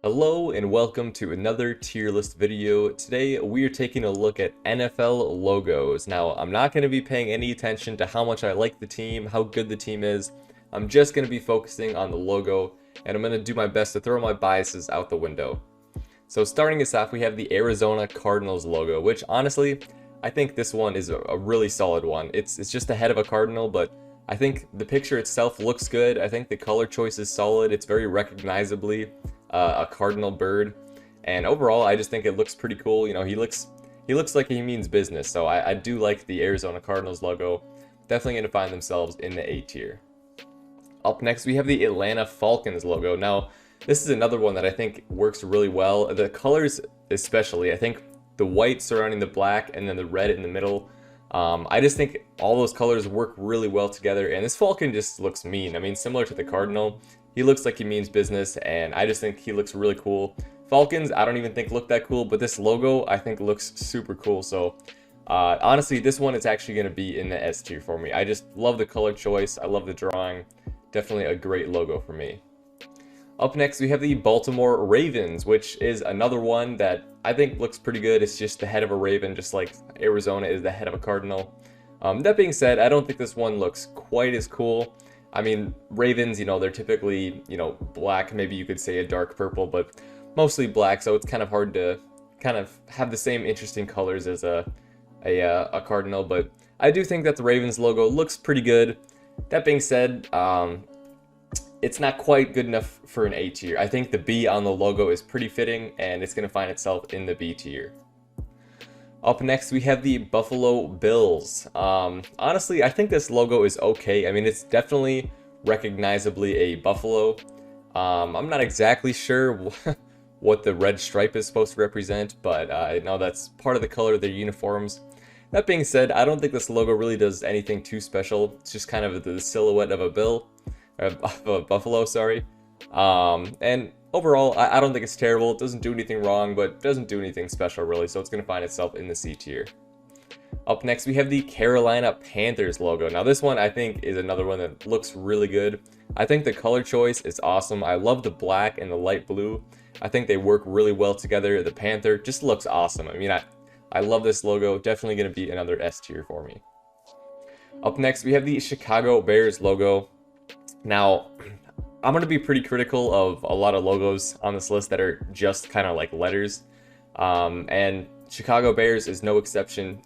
Hello and welcome to another tier list video. Today we are taking a look at NFL logos. Now I'm not going to be paying any attention to how much I like the team, how good the team is. I'm just going to be focusing on the logo, and I'm going to do my best to throw my biases out the window. So starting us off, we have the Arizona Cardinals logo, which honestly I think this one is a really solid one. It's just the head of a cardinal, but I think the picture itself looks good. I think the color choice is solid. It's very recognizably a cardinal bird, and overall I just think it looks pretty cool. You know, he looks like he means business, so I do like the Arizona Cardinals logo. Definitely going to find themselves in the A tier. Up next we have the Atlanta Falcons logo. Now this is another one that I think works really well. The colors especially, I think the white surrounding the black and then the red in the middle, I just think all those colors work really well together, and this Falcon just looks mean. I mean, similar to the Cardinal, he looks like he means business, and I just think he looks really cool. Falcons, I don't even think look that cool, but this logo I think looks super cool. So honestly, this one is actually going to be in the S tier for me. I just love the color choice. I love the drawing. Definitely a great logo for me. Up next, we have the Baltimore Ravens, which is another one that I think looks pretty good. It's just the head of a raven, just like Arizona is the head of a cardinal. That being said, I don't think this one looks quite as cool. I mean, ravens, you know, they're typically, you know, black, maybe you could say a dark purple, but mostly black, so it's kind of hard to kind of have the same interesting colors as a cardinal, but I do think that the Ravens logo looks pretty good. That being said, it's not quite good enough for an A tier. I think the B on the logo is pretty fitting, and it's going to find itself in the B tier. Up next, we have the Buffalo Bills. Honestly, I think this logo is okay. I mean, it's definitely recognizably a buffalo. I'm not exactly sure what the red stripe is supposed to represent, but I know that's part of the color of their uniforms. That being said, I don't think this logo really does anything too special. It's just kind of the silhouette of a bill, or of a buffalo, sorry. And overall, I don't think it's terrible. It doesn't do anything wrong, but doesn't do anything special really, so it's going to find itself in the C tier. Up next, we have the Carolina Panthers logo. Now this one I think is another one that looks really good. I think the color choice is awesome. I love the black and the light blue. I think they work really well together. The Panther just looks awesome. I mean, I love this logo. Definitely going to be another S tier for me. Up next, we have the Chicago Bears logo. Now, I'm going to be pretty critical of a lot of logos on this list that are just kind of like letters. And Chicago Bears is no exception.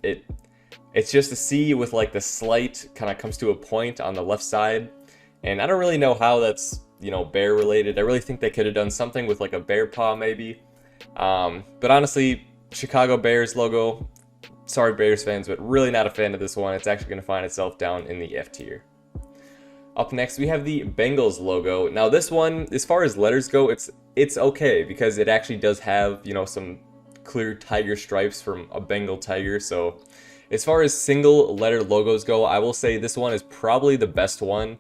It's just a C with like the slight kind of comes to a point on the left side. And I don't really know how that's, you know, bear related. I really think they could have done something with like a bear paw maybe. But honestly, Chicago Bears logo, sorry Bears fans, but really not a fan of this one. It's actually going to find itself down in the F tier. Up next, we have the Bengals logo. Now this one, as far as letters go, it's okay because it actually does have, you know, some clear tiger stripes from a Bengal tiger. So as far as single letter logos go, I will say this one is probably the best one,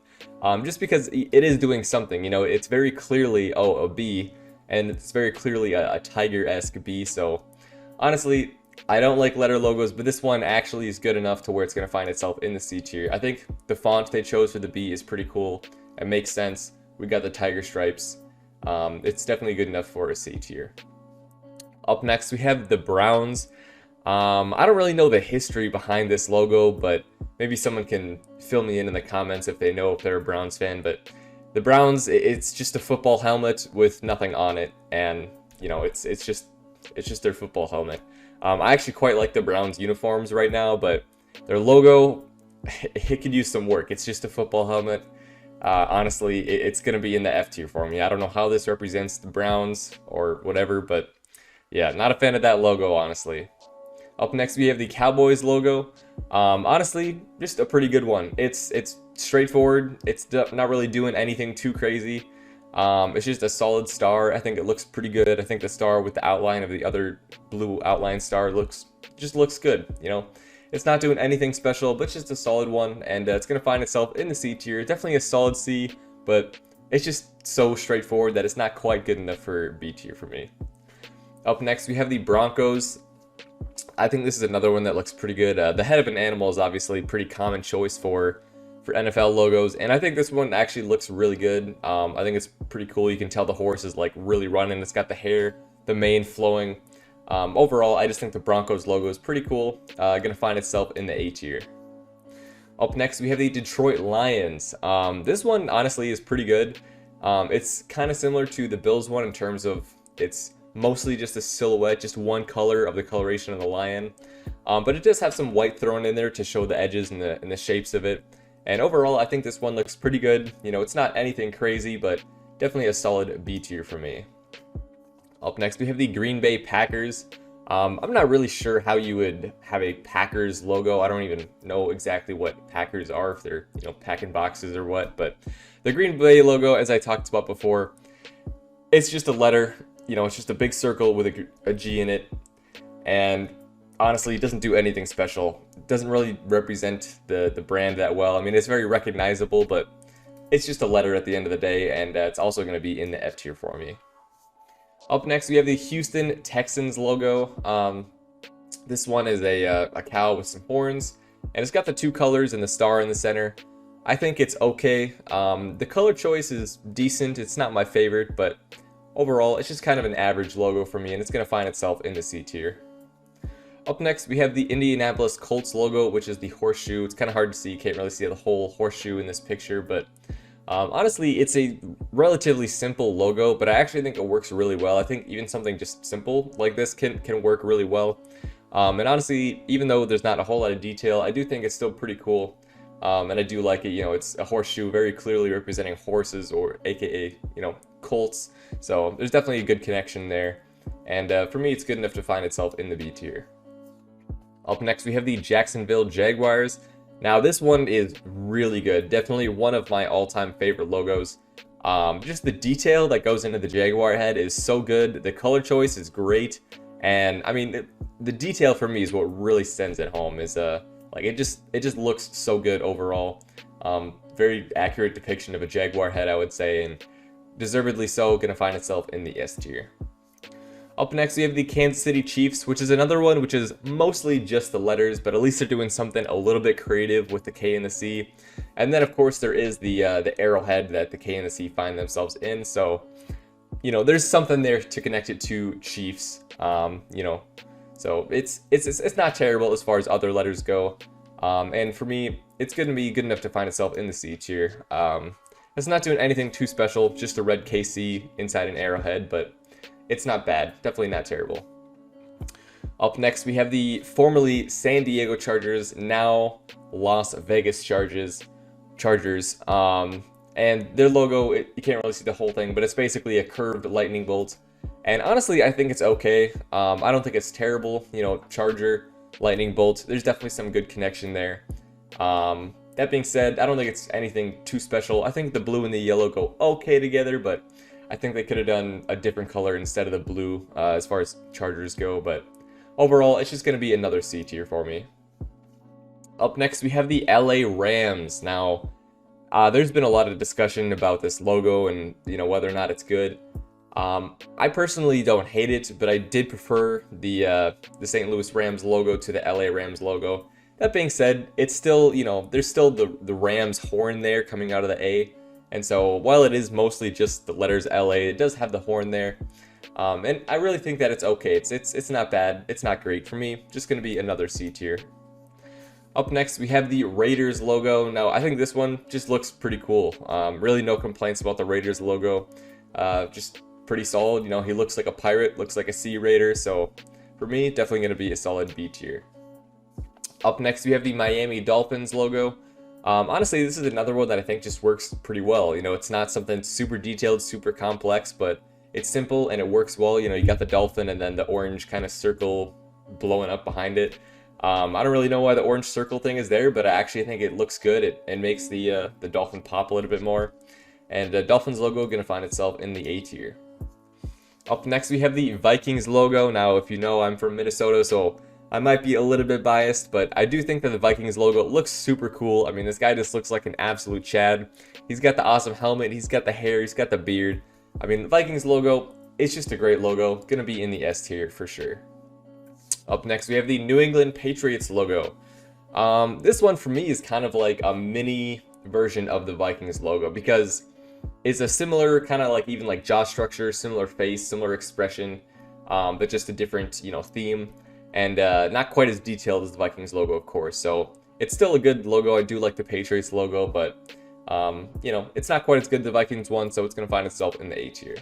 just because it is doing something. You know, it's very clearly, a B, and it's very clearly a tiger-esque B. So honestly, I don't like letter logos, but this one actually is good enough to where it's going to find itself in the C tier. I think the font they chose for the B is pretty cool. It makes sense. We got the tiger stripes. It's definitely good enough for a C tier. Up next, we have the Browns. I don't really know the history behind this logo, but maybe someone can fill me in the comments if they know, if they're a Browns fan. But the Browns, it's just a football helmet with nothing on it, and you know, it's just their football helmet. I actually quite like the Browns uniforms right now, but their logo, it could use some work. It's just a football helmet. Honestly, it's going to be in the F tier for me. I don't know how this represents the Browns or whatever, but yeah, not a fan of that logo, honestly. Up next, we have the Cowboys logo. Honestly, just a pretty good one. It's straightforward. It's not really doing anything too crazy. It's just a solid star. I think it looks pretty good. I think the star with the outline of the other blue outline star looks good. You know, it's not doing anything special, but it's just a solid one, and it's gonna find itself in the C tier. Definitely a solid C, but it's just so straightforward that it's not quite good enough for B tier for me. Up next, we have the Broncos. I think this is another one that looks pretty good. The head of an animal is obviously a pretty common choice for for NFL logos, and I think this one actually looks really good. I think it's pretty cool. You can tell the horse is like really running. It's got the hair, the mane flowing. Overall, I just think the Broncos logo is pretty cool. Gonna find itself in the A tier. Up next, we have the Detroit Lions. This one honestly is pretty good. It's kind of similar to the Bills one in terms of it's mostly just a silhouette, just one color of the coloration of the lion. But it does have some white thrown in there to show the edges and the shapes of it. And overall, I think this one looks pretty good. You know, it's not anything crazy, but definitely a solid B tier for me. Up next, we have the Green Bay Packers. I'm not really sure how you would have a Packers logo. I don't even know exactly what Packers are, if they're, you know, packing boxes or what. But the Green Bay logo, as I talked about before, it's just a letter. You know, it's just a big circle with a G in it. And honestly, it doesn't do anything special. It doesn't really represent the brand that well. I mean, it's very recognizable, but it's just a letter at the end of the day. And it's also going to be in the F tier for me. Up next, we have the Houston Texans logo. This one is a cow with some horns, and it's got the two colors and the star in the center. I think it's okay. The color choice is decent. It's not my favorite, but overall, it's just kind of an average logo for me, and it's going to find itself in the C tier. Up next, we have the Indianapolis Colts logo, which is the horseshoe. It's kind of hard to see. You can't really see the whole horseshoe in this picture, but honestly, it's a relatively simple logo, but I actually think it works really well. I think even something just simple like this can work really well. And honestly, even though there's not a whole lot of detail, I do think it's still pretty cool. And I do like it. You know, it's a horseshoe very clearly representing horses, or AKA, you know, colts. So there's definitely a good connection there. And for me, it's good enough to find itself in the B tier. Up next, we have the Jacksonville Jaguars. Now, this one is really good. Definitely one of my all-time favorite logos. Just the detail that goes into the Jaguar head is so good. The color choice is great. And I mean, the detail for me is what really sends it home. Is like it just looks so good overall. Very accurate depiction of a Jaguar head, I would say, and deservedly so. Gonna find itself in the S tier. Up next, we have the Kansas City Chiefs, which is another one which is mostly just the letters, but at least they're doing something a little bit creative with the K and the C. And then, of course, there is the arrowhead that the K and the C find themselves in. So, you know, there's something there to connect it to Chiefs. You know, so it's not terrible as far as other letters go. And for me, it's going to be good enough to find itself in the C tier. It's not doing anything too special, just a red KC inside an arrowhead, but it's not bad. Definitely not terrible. Up next, we have the formerly San Diego Chargers, now Las Vegas Chargers. And their logo, you can't really see the whole thing, but it's basically a curved lightning bolt. And honestly, I think it's okay. I don't think it's terrible. You know, Charger, lightning bolt. There's definitely some good connection there. That being said, I don't think it's anything too special. I think the blue and the yellow go okay together, but I think they could have done a different color instead of the blue as far as Chargers go, but overall, it's just going to be another C tier for me. Up next, we have the LA Rams. Now, there's been a lot of discussion about this logo and, you know, whether or not it's good. I personally don't hate it, but I did prefer the St. Louis Rams logo to the LA Rams logo. That being said, it's still, you know, there's still the Rams horn there coming out of the A. And so while it is mostly just the letters LA, it does have the horn there. And I really think that it's okay. It's not bad. It's not great for me. Just going to be another C tier. Up next, we have the Raiders logo. Now, I think this one just looks pretty cool. Really no complaints about the Raiders logo. Just pretty solid. You know, he looks like a pirate, looks like a Sea Raider. So for me, definitely going to be a solid B tier. Up next, we have the Miami Dolphins logo. Honestly, this is another one that I think just works pretty well. You know, it's not something super detailed, super complex, but it's simple and it works well. You know, you got the dolphin and then the orange kind of circle blowing up behind it. I don't really know why the orange circle thing is there, but I actually think it looks good. It makes the dolphin pop a little bit more. And the Dolphins logo going to find itself in the A tier. Up next, we have the Vikings logo. Now, if you know, I'm from Minnesota, so I might be a little bit biased, but I do think that the Vikings logo looks super cool. I mean, this guy just looks like an absolute Chad. He's got the awesome helmet, he's got the hair, he's got the beard. I mean, the Vikings logo, it's just a great logo. Gonna be in the S tier for sure. Up next, we have the New England Patriots logo. This one for me is kind of like a mini version of the Vikings logo, because it's a similar kind of like even like jaw structure, similar face, similar expression, but just a different, you know, theme, and not quite as detailed as the Vikings logo, of course. So it's still a good logo. I do like the Patriots logo, but you know, it's not quite as good as the Vikings one, so it's going to find itself in the A tier.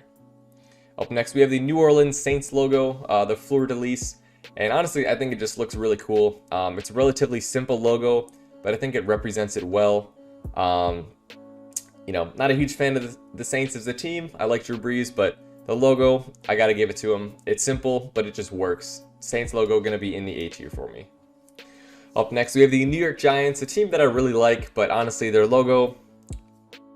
Up next, we have the New Orleans Saints logo, the fleur-de-lis, and honestly, I think it just looks really cool. It's a relatively simple logo, but I think it represents it well. You know, not a huge fan of the Saints as a team. I like Drew Brees, but the logo, I gotta give it to him. It's simple, but it just works. Saints logo gonna be in the A tier for me. Up next, we have the New York Giants, a team that I really like, but honestly, their logo,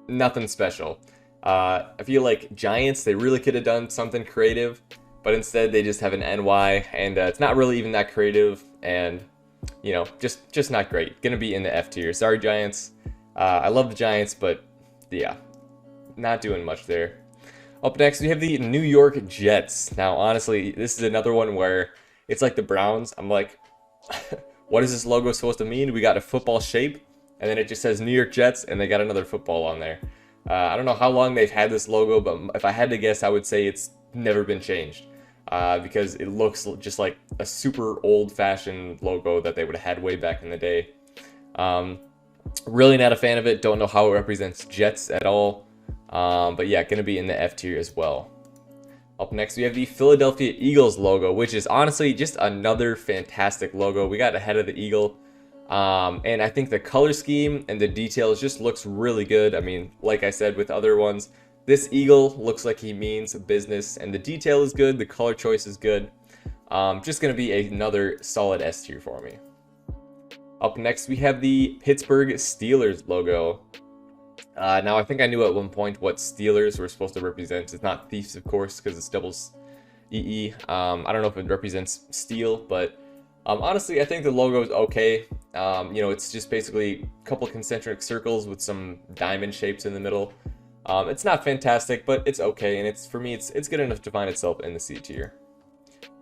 nothing special. I feel like Giants, they really could have done something creative, but instead they just have an NY, and it's not really even that creative, and you know, just not great. Gonna be in the F tier. Sorry, Giants. I love the Giants, but yeah, not doing much there. Up next, we have the New York Jets. Now, honestly, this is another one where it's like the Browns. I'm like, what is this logo supposed to mean? We got a football shape, and then it just says New York Jets, and they got another football on there. I don't know how long they've had this logo, but if I had to guess, I would say it's never been changed, because it looks just like a super old-fashioned logo that they would have had way back in the day. Really not a fan of it. Don't know how it represents Jets at all. But yeah, gonna be in the F tier as well. Up next, we have the Philadelphia Eagles logo, which is honestly just another fantastic logo. We got ahead of the Eagle. And I think the color scheme and the details just looks really good. I mean, like I said with other ones, this Eagle looks like he means business, and the detail is good. The color choice is good. Just gonna be another solid S tier for me. Up next, we have the Pittsburgh Steelers logo. Now, I think I knew at one point what Steelers were supposed to represent. It's not thieves, of course, because it's doubles EE. I don't know if it represents steel, but honestly, I think the logo is okay. You know, it's just basically a couple concentric circles with some diamond shapes in the middle. It's not fantastic, but it's okay, and it's, for me, it's good enough to find itself in the C tier.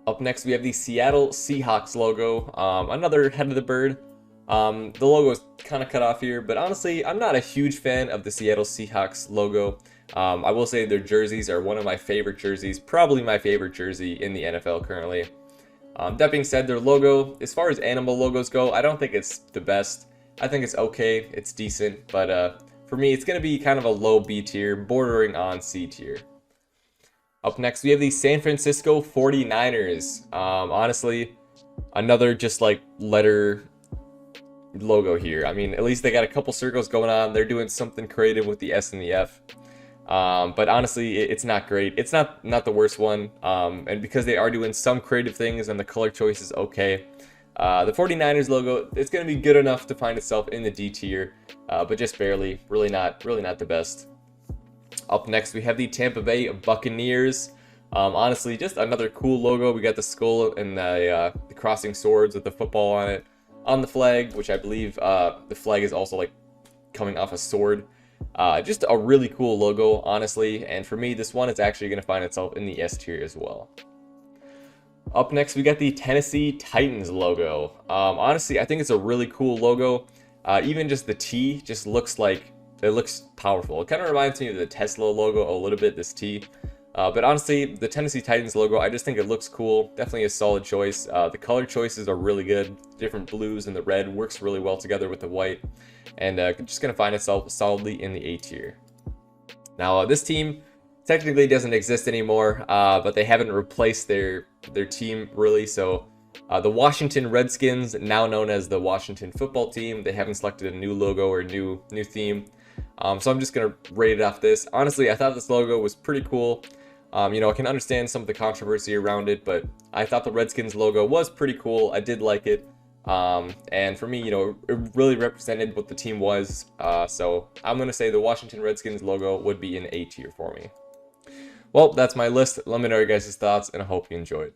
Up next, we have the Seattle Seahawks logo. Another head of the bird. The logo is kind of cut off here, but honestly, I'm not a huge fan of the Seattle Seahawks logo. I will say their jerseys are one of my favorite jerseys, probably my favorite jersey in the NFL currently. That being said, their logo, as far as animal logos go, I don't think it's the best. I think it's okay, it's decent, but for me, it's going to be kind of a low B tier, bordering on C tier. Up next, we have the San Francisco 49ers. Honestly, another just like letter logo here. I mean, at least they got a couple circles going on. They're doing something creative with the S and the F. But honestly, it's not great. It's not the worst one. And because they are doing some creative things and the color choice is okay, the 49ers logo, it's going to be good enough to find itself in the D tier, but just barely. Really not the best. Up next, we have the Tampa Bay Buccaneers. Honestly, just another cool logo. We got the skull and the crossing swords with the football on it. On the flag, which I believe the flag is also like coming off a sword. Just a really cool logo, honestly, and for me, this one is actually going to find itself in the S tier as well. Up next, we got the Tennessee Titans logo. Honestly, I think it's a really cool logo. Even just the T just looks like, it looks powerful. It kind of reminds me of the Tesla logo a little bit, this T. But honestly, the Tennessee Titans logo, I just think it looks cool. Definitely a solid choice. The color choices are really good. Different blues and the red works really well together with the white. And just going to find itself solidly in the A tier. Now, this team technically doesn't exist anymore, but they haven't replaced their team really. So the Washington Redskins, now known as the Washington Football Team, they haven't selected a new logo or new theme. So I'm just going to rate it off this. Honestly, I thought this logo was pretty cool. You know, I can understand some of the controversy around it, but I thought the Redskins logo was pretty cool. I did like it. And for me, you know, it really represented what the team was. So I'm going to say the Washington Redskins logo would be an A tier for me. Well, that's my list. Let me know your guys' thoughts, and I hope you enjoyed.